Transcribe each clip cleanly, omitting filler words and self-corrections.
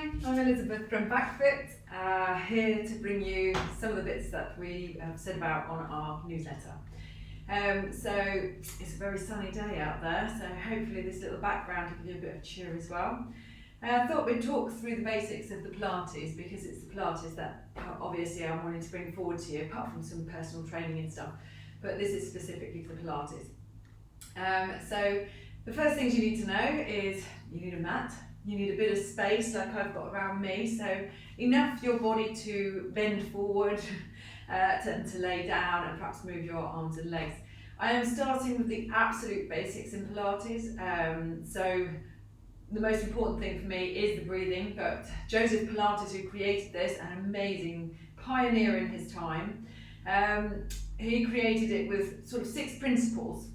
Hi, I'm Elizabeth from BackFit, here to bring you some of the bits that we have said about on our newsletter. So it's a very sunny day out there, so hopefully this little background will give you a bit of cheer as well. I thought we'd talk through the basics of the Pilates because it's the Pilates that obviously I'm wanting to bring forward to you, apart from some personal training and stuff, but this is specifically for Pilates. So the first things you need to know is you need a mat. You need a bit of space like I've got around me, so enough for your body to bend forward, to lay down and perhaps move your arms and legs. I am starting with the absolute basics in Pilates, so the most important thing for me is the breathing, but Joseph Pilates, who created this, an amazing pioneer in his time, he created it with sort of 6 principles,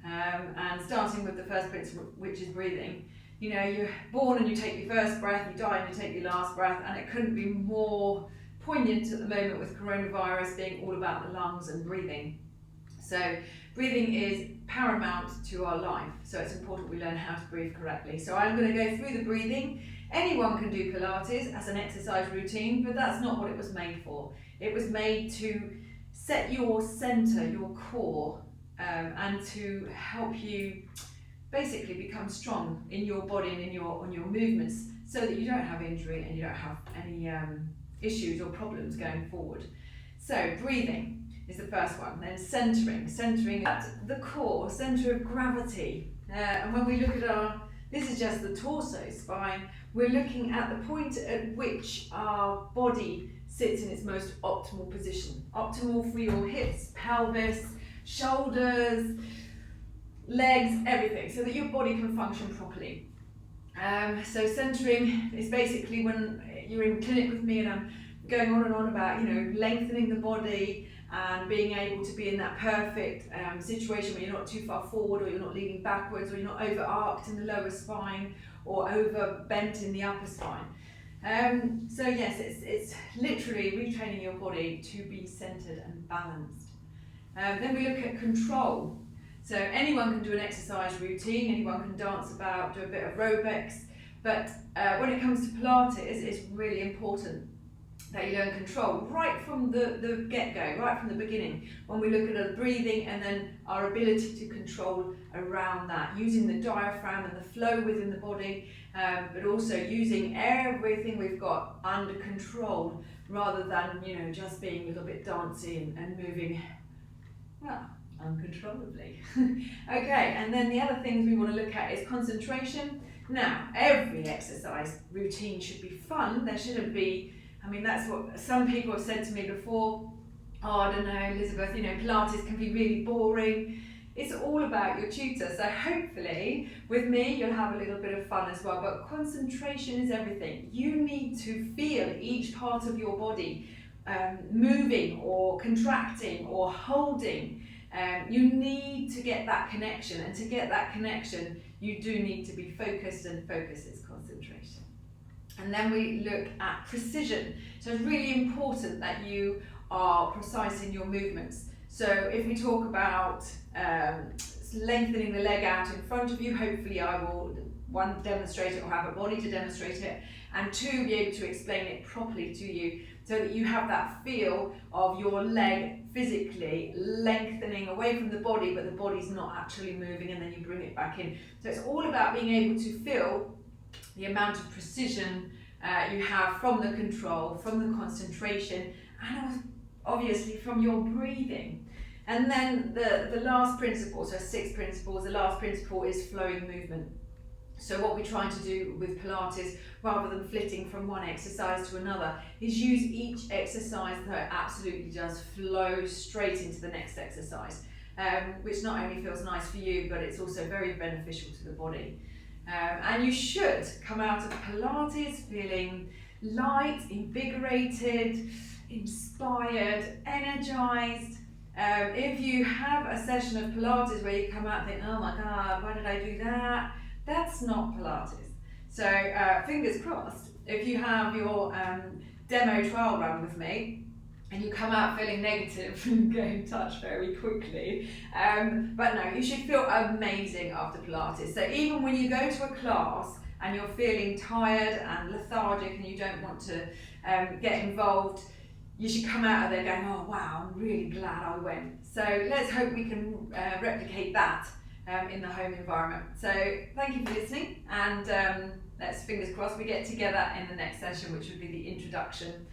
and starting with the first principle, which is breathing. You know, you're born and you take your first breath, you die and you take your last breath, and it couldn't be more poignant at the moment with coronavirus being all about the lungs and breathing. So breathing is paramount to our life, so it's important we learn how to breathe correctly. So I'm going to go through the breathing. Anyone can do Pilates as an exercise routine, but that's not what it was made for. It was made to set your center, your core, and to help you basically become strong in your body and on your movements, so that you don't have injury and you don't have any issues or problems going forward. So breathing is the first one. Then centering at the core, center of gravity. And when we look at this is just the torso, spine, we're looking at the point at which our body sits in its most optimal position. Optimal for your hips, pelvis, shoulders, legs, everything, so that your body can function properly. So centering is basically when you're in clinic with me and I'm going on and on about, you know, lengthening the body and being able to be in that perfect situation where you're not too far forward, or you're not leaning backwards, or you're not over arched in the lower spine or over bent in the upper spine. So yes, it's literally retraining your body to be centered and balanced. Then we look at control. So anyone can do an exercise routine, anyone can dance about, do a bit of aerobics, but when it comes to Pilates, it's really important that you learn control right from the get-go, right from the beginning, when we look at the breathing and then our ability to control around that, using the diaphragm and the flow within the body, but also using everything we've got under control, rather than, you know, just being a little bit dancey and moving, well, uncontrollably. Okay, and then the other things we want to look at is concentration. Now, every exercise routine should be fun. There shouldn't be, I mean, that's what some people have said to me before. Oh, I don't know, Elizabeth, you know, Pilates can be really boring. It's all about your tutor. So hopefully with me you'll have a little bit of fun as well, but concentration is everything. You need to feel each part of your body moving or contracting or holding. You need to get that connection, and to get that connection you do need to be focused, and focus is concentration. And then we look at precision. So it's really important that you are precise in your movements. So if we talk about lengthening the leg out in front of you, hopefully I will, 1, demonstrate it or have a body to demonstrate it, and 2, be able to explain it properly to you, so that you have that feel of your leg physically lengthening away from the body, but the body's not actually moving, and then you bring it back in. So it's all about being able to feel the amount of precision you have from the control, from the concentration, and obviously from your breathing. And then the last principle, so 6 principles, the last principle is flowing movement. So what we're trying to do with Pilates, rather than flitting from one exercise to another, is use each exercise so it absolutely does flow straight into the next exercise, which not only feels nice for you, but it's also very beneficial to the body. And you should come out of Pilates feeling light, invigorated, inspired, energized. If you have a session of Pilates where you come out and think, oh my God, why did I do that? That's not Pilates. So fingers crossed, if you have your demo trial run with me and you come out feeling negative and getting touched very quickly, but no, you should feel amazing after Pilates. So even when you go to a class and you're feeling tired and lethargic and you don't want to get involved, you should come out of there going, oh wow, I'm really glad I went. So let's hope we can replicate that in the home environment. So thank you for listening, and let's fingers crossed we get together in the next session, which would be the introduction